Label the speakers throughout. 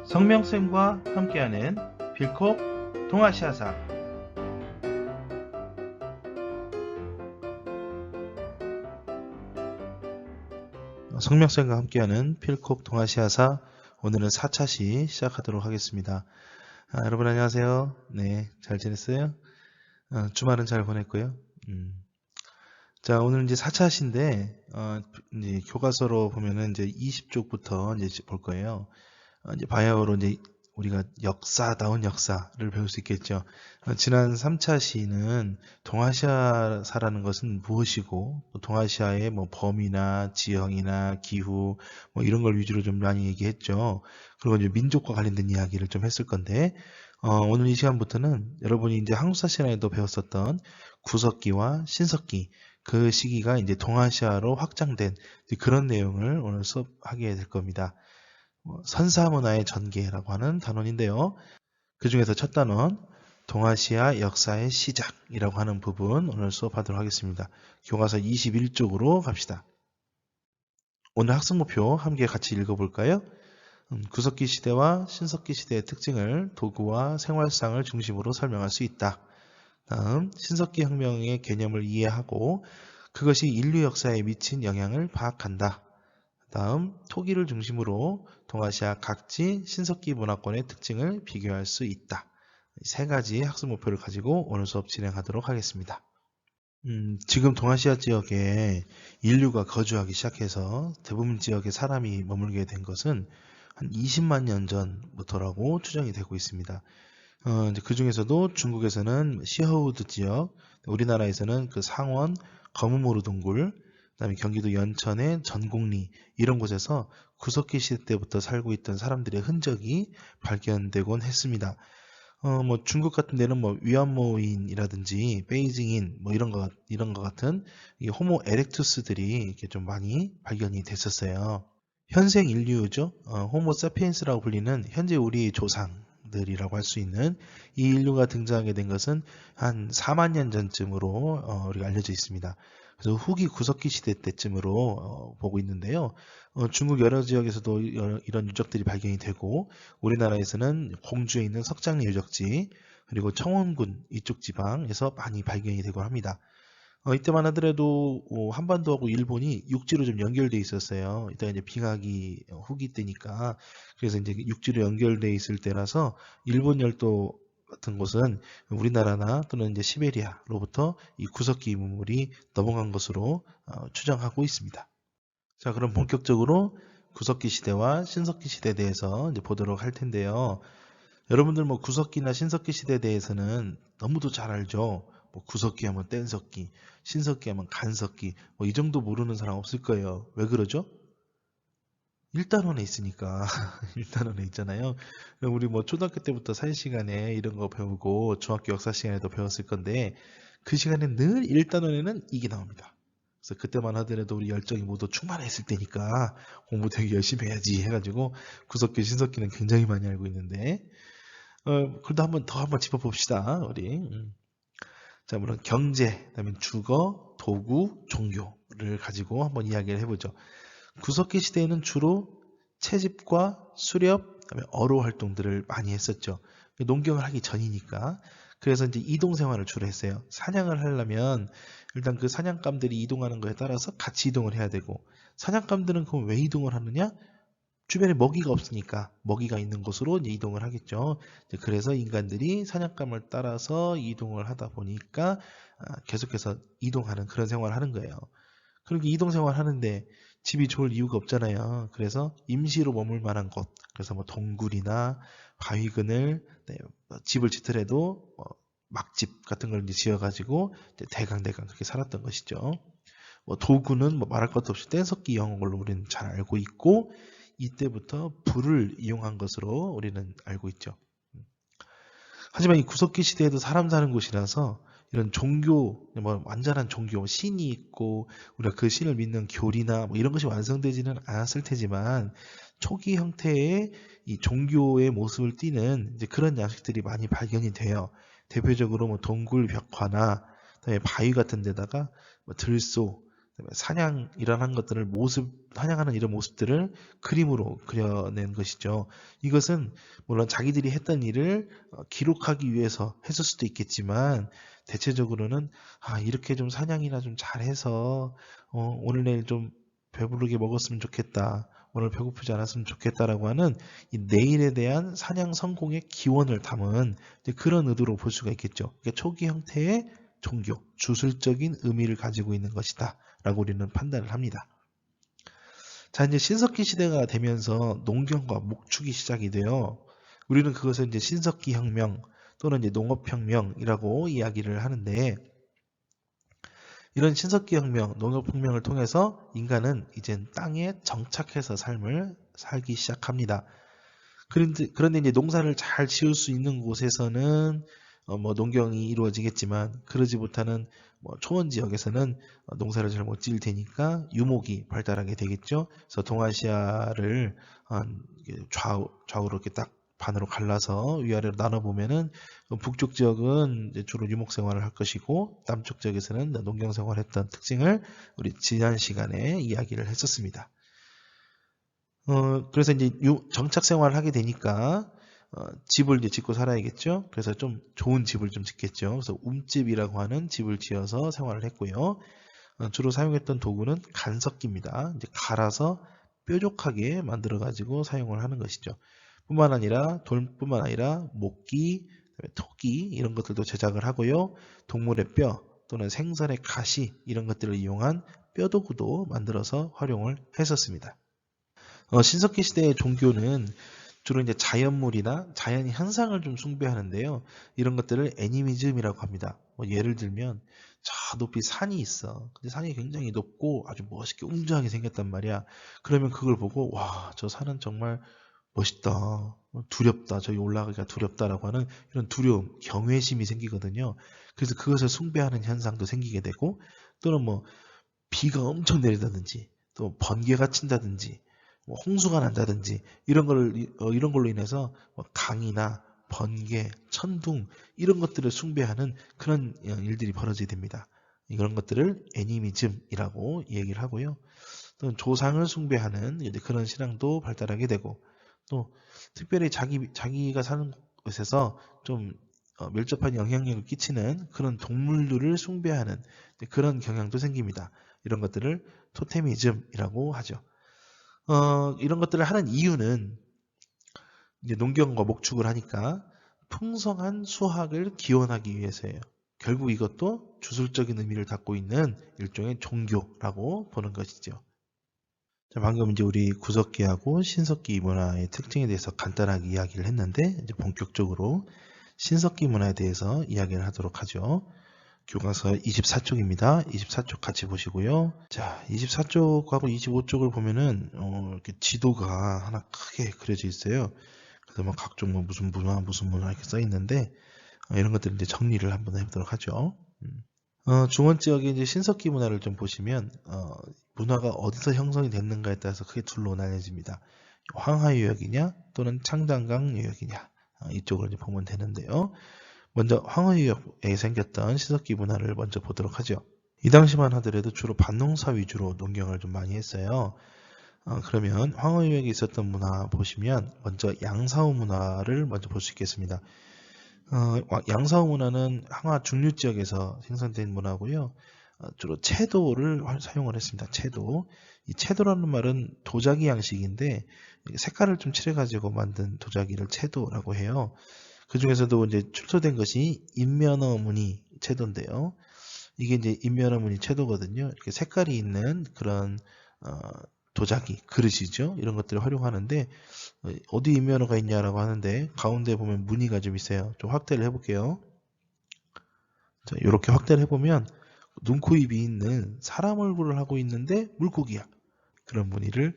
Speaker 1: 성명쌤과 함께하는 필콕 동아시아사. 성명쌤과 함께하는 필콕 동아시아사, 오늘은 4차시 시작하도록 하겠습니다. 여러분 안녕하세요. 네, 잘 지냈어요? 주말은 잘 보냈고요. 자, 오늘 이제 4차시인데 이제 교과서로 보면은 이제 20쪽부터 이제 볼 거예요. 이제 바야흐로 이제 우리가 역사다운 역사를 배울 수 있겠죠. 지난 3차 시는 동아시아사라는 것은 무엇이고, 동아시아의 뭐 범위나 지형이나 기후 뭐 이런 걸 위주로 좀 많이 얘기했죠. 그리고 이제 민족과 관련된 이야기를 좀 했을 건데, 오늘 이 시간부터는 여러분이 이제 한국사 시간에도 배웠었던 구석기와 신석기, 그 시기가 이제 동아시아로 확장된 그런 내용을 오늘 수업하게 될 겁니다. 선사문화의 전개라고 하는 단원인데요. 그 중에서 첫 단원, 동아시아 역사의 시작이라고 하는 부분 오늘 수업하도록 하겠습니다. 교과서 21쪽으로 갑시다. 오늘 학습 목표 함께 같이 읽어볼까요? 구석기 시대와 신석기 시대의 특징을 도구와 생활상을 중심으로 설명할 수 있다. 다음, 신석기 혁명의 개념을 이해하고 그것이 인류 역사에 미친 영향을 파악한다. 다음, 토기를 중심으로 동아시아 각지 신석기 문화권의 특징을 비교할 수 있다. 세 가지 학습 목표를 가지고 오늘 수업 진행하도록 하겠습니다. 지금 동아시아 지역에 인류가 거주하기 시작해서 대부분 지역에 사람이 머물게 된 것은 한 20만 년 전부터라고 추정이 되고 있습니다. 그 중에서도 중국에서는 시허우드 지역, 우리나라에서는 그 상원, 거무모르 동굴, 그다음에 경기도 연천의 전곡리, 이런 곳에서 구석기 시대 때부터 살고 있던 사람들의 흔적이 발견되곤 했습니다. 뭐 중국 같은 데는 뭐 위안모인이라든지 베이징인 뭐 이런 거 같은 이 호모 에렉투스들이 이렇게 좀 많이 발견이 됐었어요. 현생 인류죠. 호모 사피엔스라고 불리는 현재 우리의 조상들이라고 할 수 있는 이 인류가 등장하게 된 것은 한 4만 년 전쯤으로 우리가 알려져 있습니다. 그래서 후기 구석기 시대 때쯤으로 보고 있는데요. 중국 여러 지역에서도 이런 유적들이 발견이 되고, 우리나라에서는 공주에 있는 석장리 유적지, 그리고 청원군 이쪽 지방에서 많이 발견이 되고 합니다. 이때만 하더라도 한반도하고 일본이 육지로 좀 연결돼 있었어요. 이때 이제 빙하기 후기 때니까. 그래서 이제 육지로 연결돼 있을 때라서 일본 열도 같은 곳은 우리나라나 또는 이제 시베리아로부터 이 구석기 문물이 넘어간 것으로 추정하고 있습니다. 자, 그럼 본격적으로 구석기 시대와 신석기 시대에 대해서 이제 보도록 할 텐데요. 여러분들 뭐 구석기나 신석기 시대에 대해서는 너무도 잘 알죠. 뭐 구석기 하면 뗀석기, 신석기 하면 간석기, 뭐 이 정도 모르는 사람 없을 거예요. 왜 그러죠? 1단원에 있으니까. 1단원에 있잖아요. 우리 뭐 초등학교 때부터 사회 시간에 이런 거 배우고 중학교 역사 시간에도 배웠을 건데, 그 시간에 늘 1단원에는 이게 나옵니다. 그래서 그때만 하더라도 우리 열정이 모두 충만했을 때니까 공부 되게 열심히 해야지 해가지고 구석기, 신석기는 굉장히 많이 알고 있는데, 그래도 한번 짚어봅시다, 우리. 자, 물론 경제, 그다음에 주거, 도구, 종교를 가지고 한번 이야기를 해보죠. 구석기 시대에는 주로 채집과 수렵, 그다음에 어로 활동들을 많이 했었죠. 농경을 하기 전이니까. 그래서 이제 이동 생활을 주로 했어요. 사냥을 하려면 일단 그 사냥감들이 이동하는 거에 따라서 같이 이동을 해야 되고, 사냥감들은 그럼 왜 이동을 하느냐? 주변에 먹이가 없으니까 먹이가 있는 곳으로 이제 이동을 하겠죠. 그래서 인간들이 사냥감을 따라서 이동을 하다 보니까 계속해서 이동하는 그런 생활을 하는 거예요. 그렇게 이동 생활을 하는데 집이 좋을 이유가 없잖아요. 그래서 임시로 머물 만한 곳, 그래서 뭐 동굴이나 바위근을, 네, 집을 짓더라도 막집 같은 걸 이제 지어가지고 이제 대강대강 그렇게 살았던 것이죠. 뭐 도구는 뭐 말할 것도 없이 뗀석기 이용한 걸로 우리는 잘 알고 있고, 이때부터 불을 이용한 것으로 우리는 알고 있죠. 하지만 이 구석기 시대에도 사람 사는 곳이라서 이런 종교, 뭐 완전한 종교, 신이 있고 우리가 그 신을 믿는 교리나 뭐 이런 것이 완성되지는 않았을 테지만, 초기 형태의 이 종교의 모습을 띠는 이제 그런 양식들이 많이 발견이 돼요. 대표적으로 뭐 동굴 벽화나 그다음에 바위 같은 데다가 뭐 들소, 그다음에 사냥 이런 것들을 사냥하는 이런 모습들을 그림으로 그려낸 것이죠. 이것은 물론 자기들이 했던 일을 기록하기 위해서 했을 수도 있겠지만 대체적으로는 이렇게 좀 사냥이나 좀 잘해서 오늘 내일 좀 배부르게 먹었으면 좋겠다. 오늘 배고프지 않았으면 좋겠다라고 하는 이 내일에 대한 사냥 성공의 기원을 담은 그런 의도로 볼 수가 있겠죠. 그러니까 초기 형태의 종교, 주술적인 의미를 가지고 있는 것이다 라고 우리는 판단을 합니다. 자, 이제 신석기 시대가 되면서 농경과 목축이 시작이 돼요. 우리는 그것을 이제 신석기 혁명 또는 이제 농업혁명이라고 이야기를 하는데, 이런 신석기 혁명, 농업혁명을 통해서 인간은 이제 땅에 정착해서 삶을 살기 시작합니다. 그런데 이제 농사를 잘 지을 수 있는 곳에서는 뭐 농경이 이루어지겠지만, 그러지 못하는 초원 지역에서는 농사를 잘 못 지을 테니까 유목이 발달하게 되겠죠. 그래서 동아시아를 좌우로 이렇게 딱 반으로 갈라서 위아래로 나눠보면은 북쪽 지역은 이제 주로 유목 생활을 할 것이고, 남쪽 지역에서는 농경 생활을 했던 특징을 우리 지난 시간에 이야기를 했었습니다. 그래서 이제 정착 생활을 하게 되니까 집을 이제 짓고 살아야겠죠. 그래서 좀 좋은 집을 좀 짓겠죠. 그래서 움집이라고 하는 집을 지어서 생활을 했고요. 주로 사용했던 도구는 간석기입니다. 이제 갈아서 뾰족하게 만들어 가지고 사용을 하는 것이죠. 돌뿐만 아니라 목기, 토기 이런 것들도 제작을 하고요. 동물의 뼈 또는 생선의 가시 이런 것들을 이용한 뼈도구도 만들어서 활용을 했었습니다. 신석기 시대의 종교는 주로 이제 자연물이나 자연 현상을 좀 숭배하는데요. 이런 것들을 애니미즘이라고 합니다. 예를 들면 저 높이 산이 있어. 근데 산이 굉장히 높고 아주 멋있게 웅장하게 생겼단 말이야. 그러면 그걸 보고 와, 저 산은 정말 멋있다. 두렵다. 저기 올라가기가 두렵다라고 하는 이런 두려움, 경외심이 생기거든요. 그래서 그것을 숭배하는 현상도 생기게 되고, 또는 뭐 비가 엄청 내린다든지 또 번개가 친다든지 홍수가 난다든지 이런 걸로 인해서 강이나 번개, 천둥 이런 것들을 숭배하는 그런 일들이 벌어지게 됩니다. 이런 것들을 애니미즘이라고 얘기를 하고요. 또 조상을 숭배하는 그런 신앙도 발달하게 되고, 또 특별히 자기가 사는 곳에서 좀 밀접한 영향력을 끼치는 그런 동물들을 숭배하는 그런 경향도 생깁니다. 이런 것들을 토테미즘이라고 하죠. 이런 것들을 하는 이유는 이제 농경과 목축을 하니까 풍성한 수확을 기원하기 위해서예요. 결국 이것도 주술적인 의미를 갖고 있는 일종의 종교라고 보는 것이죠. 자, 방금 이제 우리 구석기하고 신석기 문화의 특징에 대해서 간단하게 이야기를 했는데, 이제 본격적으로 신석기 문화에 대해서 이야기를 하도록 하죠. 교과서 24쪽입니다. 24쪽 같이 보시고요. 자, 24쪽하고 25쪽을 보면은 이렇게 지도가 하나 크게 그려져 있어요. 그래서 뭐 각종 무슨 문화 이렇게 써 있는데, 이런 것들 이제 정리를 한번 해보도록 하죠. 중원 지역의 이제 신석기 문화를 좀 보시면 문화가 어디서 형성이 됐는가에 따라서 크게 둘로 나뉘어집니다. 황하유역이냐 또는 창단강 유역이냐, 이쪽을 이제 보면 되는데요. 먼저 황하유역에 생겼던 신석기 문화를 먼저 보도록 하죠. 이 당시만 하더라도 주로 밭농사 위주로 농경을 좀 많이 했어요. 그러면 황하유역에 있었던 문화 보시면 먼저 양사후 문화를 먼저 볼 수 있겠습니다. 양사후 문화는 항화 중류 지역에서 생산된 문화고요. 주로 채도를 사용을 했습니다. 채도. 이 채도라는 말은 도자기 양식인데 색깔을 좀 칠해가지고 만든 도자기를 채도라고 해요. 그 중에서도 이제 출토된 것이 인면어 무늬 채도인데요. 이게 이제 인면어 무늬 채도거든요. 이렇게 색깔이 있는 그런 도자기, 그릇이죠. 이런 것들을 활용하는데, 어디 인면어가 있냐라고 하는데 가운데 보면 무늬가 좀 있어요. 좀 확대를 해볼게요. 자, 이렇게 확대를 해보면 눈, 코, 입이 있는 사람 얼굴을 하고 있는데 물고기야. 그런 무늬를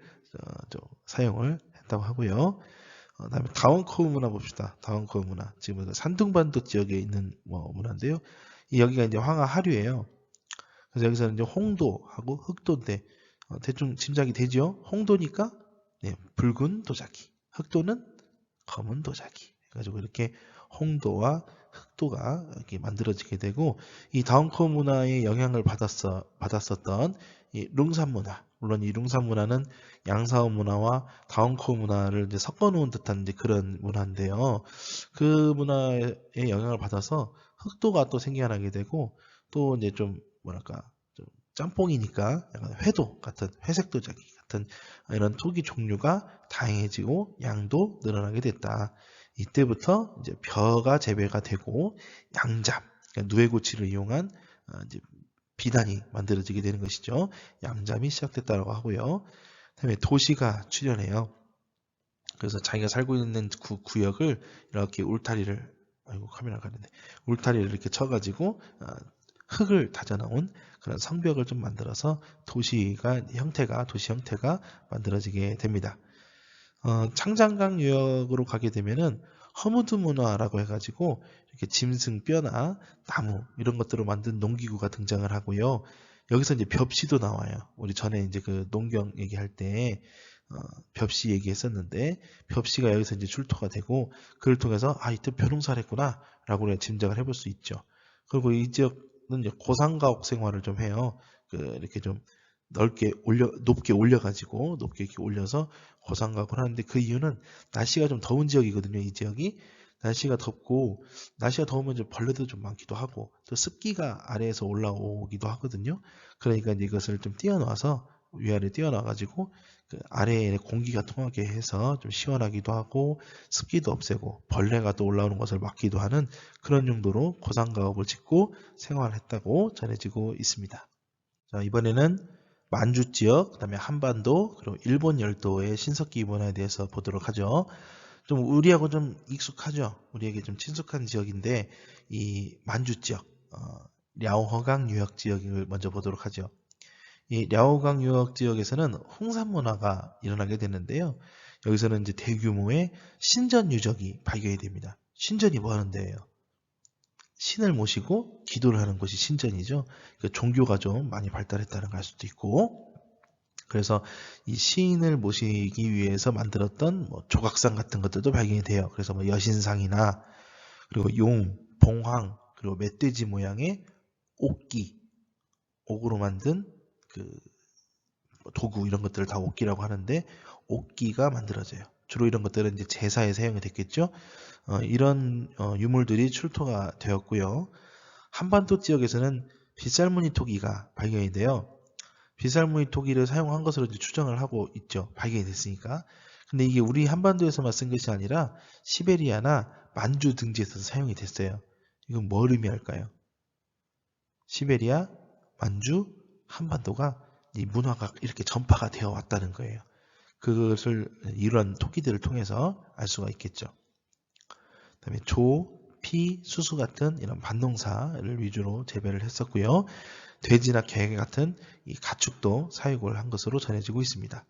Speaker 1: 좀 사용을 했다고 하고요. 다음에 다원커브 문화 봅시다. 다원커브 문화. 지금 산둥반도 지역에 있는 문화인데요. 여기가 이제 황하 하류예요. 그래서 여기서는 이제 홍도하고 흑도인데 대충 짐작이 되죠. 홍도니까 붉은 도자기, 흑도는 검은 도자기. 해가지고 이렇게 홍도와 흑도가 이렇게 만들어지게 되고, 이 다운커 문화의 영향을 받았었던 이 룽산 문화, 물론 이 룽산 문화는 양사원 문화와 다운커 문화를 이제 섞어놓은 듯한 이제 그런 문화인데요. 그 문화의 영향을 받아서 흑도가 또 생겨나게 되고, 또 이제 좀 뭐랄까 좀 짬뽕이니까 약간 회도 같은 회색 도자기 같은 이런 토기 종류가 다양해지고 양도 늘어나게 됐다. 이때부터 이제 벼가 재배가 되고 양잡, 그러니까 누에고치를 이용한 이제 비단이 만들어지게 되는 것이죠. 양잡이 시작됐다고 하고요. 그다음에 도시가 출현해요. 그래서 자기가 살고 있는 구역을 이렇게 울타리를, 아이고 카메라가 가는데, 울타리를 이렇게 쳐가지고 흙을 다져놓은 그런 성벽을 좀 만들어서 도시 형태가 만들어지게 됩니다. 창장강 유역으로 가게 되면은 허무드 문화라고 해가지고 이렇게 짐승 뼈나 나무 이런 것들로 만든 농기구가 등장을 하고요. 여기서 이제 벽시도 나와요. 우리 전에 이제 그 농경 얘기할 때 벽시 얘기했었는데, 벽시가 여기서 이제 출토가 되고, 그를 통해서 이때 벼농사를 했구나 라고 우리가 짐작을 해볼 수 있죠. 그리고 이 지역은 이제 고산가옥 생활을 좀 해요. 이렇게 좀 높게 올려가지고 높게 이렇게 올려서 고산가옥을 하는데, 그 이유는 날씨가 좀 더운 지역이거든요. 이 지역이 날씨가 덥고, 날씨가 더우면 이제 벌레도 좀 많기도 하고 또 습기가 아래에서 올라오기도 하거든요. 그러니까 이제 이것을 좀 띄워놔서 위아래 띄워놔가지고 그 아래에 공기가 통하게 해서 좀 시원하기도 하고 습기도 없애고 벌레가 또 올라오는 것을 막기도 하는 그런 용도로 고산가옥을 짓고 생활했다고 전해지고 있습니다. 자, 이번에는 만주 지역, 그다음에 한반도, 그리고 일본 열도의 신석기 문화에 대해서 보도록 하죠. 좀 우리하고 좀 익숙하죠. 우리에게 좀 친숙한 지역인데, 이 만주 지역, 랴오허강 유역 지역을 먼저 보도록 하죠. 이 랴오강 유역 지역에서는 홍산 문화가 일어나게 되는데요. 여기서는 이제 대규모의 신전 유적이 발견이 됩니다. 신전이 뭐 하는 데예요? 신을 모시고 기도를 하는 곳이 신전이죠. 종교가 좀 많이 발달했다는 걸 알 수도 있고, 그래서 이 시인을 모시기 위해서 만들었던 뭐 조각상 같은 것들도 발견이 돼요. 그래서 뭐 여신상이나, 그리고 용, 봉황, 그리고 멧돼지 모양의 옥으로 만든 그 도구, 이런 것들을 다 옥기라고 하는데, 옥기가 만들어져요. 주로 이런 것들은 이제 제사에 사용이 됐겠죠. 이런 유물들이 출토가 되었고요. 한반도 지역에서는 빗살무늬 토기가 발견이 돼요. 빗살무늬 토기를 사용한 것으로 이제 추정을 하고 있죠. 발견이 됐으니까. 근데 이게 우리 한반도에서만 쓴 것이 아니라 시베리아나 만주 등지에서도 사용이 됐어요. 이건 뭘 의미할까요? 시베리아, 만주, 한반도가 이 문화가 이렇게 전파가 되어 왔다는 거예요. 그것을 이런 토끼들을 통해서 알 수가 있겠죠. 그다음에 조, 피, 수수 같은 이런 반농사를 위주로 재배를 했었고요. 돼지나 개 같은 이 가축도 사육을 한 것으로 전해지고 있습니다.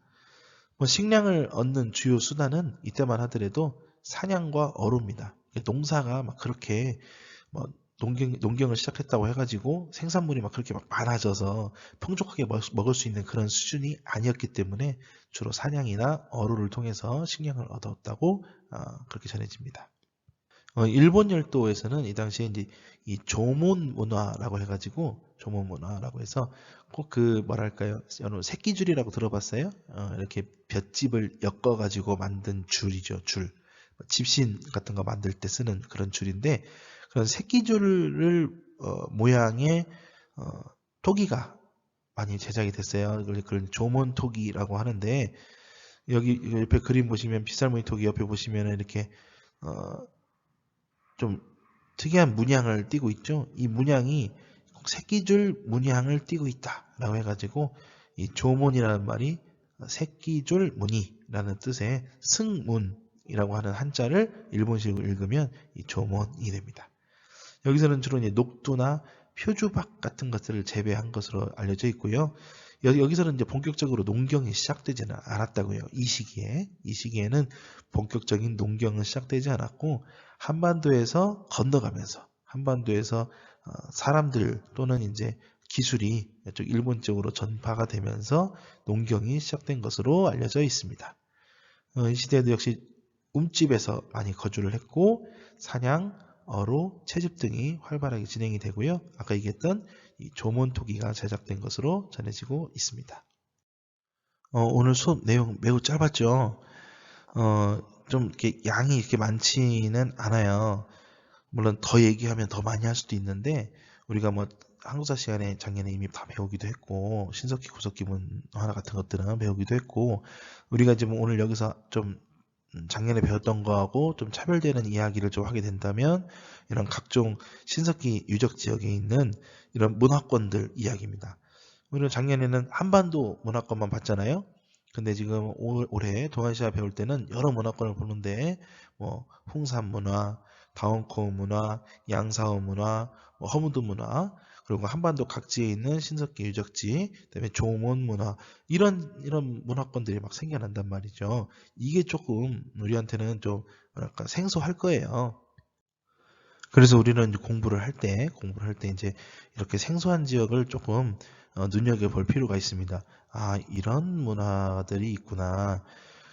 Speaker 1: 뭐 식량을 얻는 주요 수단은 이때만 하더라도 사냥과 어로입니다. 농사가 막 그렇게 뭐 농경을 시작했다고 해가지고 생산물이 막 그렇게 막 많아져서 풍족하게 먹을 수 있는 그런 수준이 아니었기 때문에 주로 사냥이나 어로를 통해서 식량을 얻었다고 그렇게 전해집니다. 일본 열도에서는 이 당시에 이제 이 조몬 문화라고 해가지고, 조몬 문화라고 해서 꼭 그 뭐랄까요, 여러분 새끼줄이라고 들어봤어요? 이렇게 볏짚을 엮어가지고 만든 줄이죠, 줄. 집신 같은 거 만들 때 쓰는 그런 줄인데, 그런 새끼줄을 모양의 토기가 많이 제작이 됐어요. 그걸 조몬 토기라고 하는데, 여기 옆에 그림 보시면 빗살무늬 토기 옆에 보시면 이렇게 좀 특이한 문양을 띠고 있죠. 이 문양이 새끼줄 문양을 띠고 있다라고 해가지고, 이 조문이라는 말이 새끼줄 무늬라는 뜻의 승문이라고 하는 한자를 일본식으로 읽으면 이 조문이 됩니다. 여기서는 주로 이제 녹두나 표주박 같은 것들을 재배한 것으로 알려져 있고요. 여기서는 이제 본격적으로 농경이 시작되지는 않았다고요. 이 시기에는 본격적인 농경은 시작되지 않았고, 한반도에서 건너가면서 한반도에서 사람들 또는 이제 기술이 이쪽 일본 쪽으로 전파가 되면서 농경이 시작된 것으로 알려져 있습니다. 이 시대에도 역시 움집에서 많이 거주를 했고, 사냥, 어로 채집 등이 활발하게 진행이 되고요. 아까 얘기했던 이 조몬토기가 제작된 것으로 전해지고 있습니다. 오늘 수업 내용 매우 짧았죠. 좀 이렇게 양이 이렇게 많지는 않아요. 물론 더 얘기하면 더 많이 할 수도 있는데 우리가 뭐 한국사 시간에 작년에 이미 다 배우기도 했고 신석기 구석기 문화 같은 것들은 배우기도 했고 우리가 지금 오늘 여기서 좀 작년에 배웠던 거하고 좀 차별되는 이야기를 좀 하게 된다면 이런 각종 신석기 유적 지역에 있는 이런 문화권들 이야기입니다. 우리는 작년에는 한반도 문화권만 봤잖아요. 근데 지금 올해 동아시아 배울 때는 여러 문화권을 보는데 뭐 홍산 문화, 다운코우 문화, 양사오 문화, 뭐 허무드 문화, 그리고 한반도 각지에 있는 신석기 유적지, 그다음에 조몬 문화 이런 문화권들이 막 생겨난단 말이죠. 이게 조금 우리한테는 좀 뭐랄까 생소할 거예요. 그래서 우리는 이제 공부를 할 때 이제 이렇게 생소한 지역을 조금 눈여겨볼 필요가 있습니다. 아, 이런 문화들이 있구나.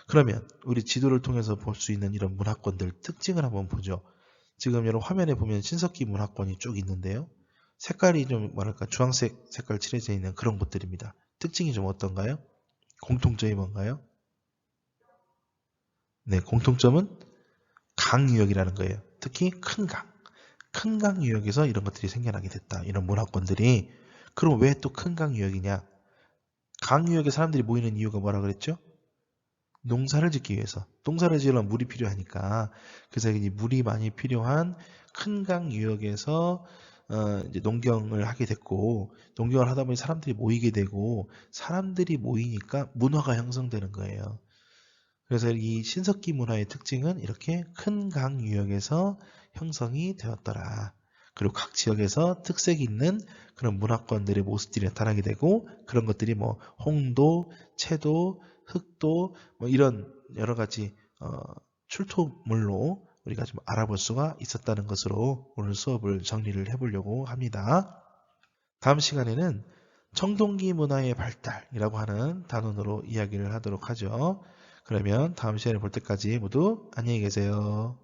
Speaker 1: 그러면 우리 지도를 통해서 볼 수 있는 이런 문화권들 특징을 한번 보죠. 지금 여러분 화면에 보면 신석기 문화권이 쭉 있는데요. 색깔이 좀 뭐랄까 주황색 색깔 칠해져 있는 그런 곳들입니다. 특징이 좀 어떤가요? 공통점이 뭔가요? 네, 공통점은 강유역이라는 거예요. 특히 큰 강. 큰 강 유역에서 이런 것들이 생겨나게 됐다. 이런 문화권들이. 그럼 왜 또 큰 강 유역이냐? 강 유역에 사람들이 모이는 이유가 뭐라 그랬죠? 농사를 짓기 위해서. 농사를 지으려면 물이 필요하니까. 그래서 이 물이 많이 필요한 큰 강 유역에서 이제 농경을 하게 됐고, 농경을 하다 보니 사람들이 모이게 되고, 사람들이 모이니까 문화가 형성되는 거예요. 그래서 이 신석기 문화의 특징은 이렇게 큰 강 유역에서 형성이 되었더라. 그리고 각 지역에서 특색 있는 그런 문화권들의 모습들이 나타나게 되고 그런 것들이 뭐 홍도, 채도, 흑도 뭐 이런 여러 가지 출토물로 우리가 좀 알아볼 수가 있었다는 것으로 오늘 수업을 정리를 해보려고 합니다. 다음 시간에는 청동기 문화의 발달이라고 하는 단원으로 이야기를 하도록 하죠. 그러면 다음 시간에 볼 때까지 모두 안녕히 계세요.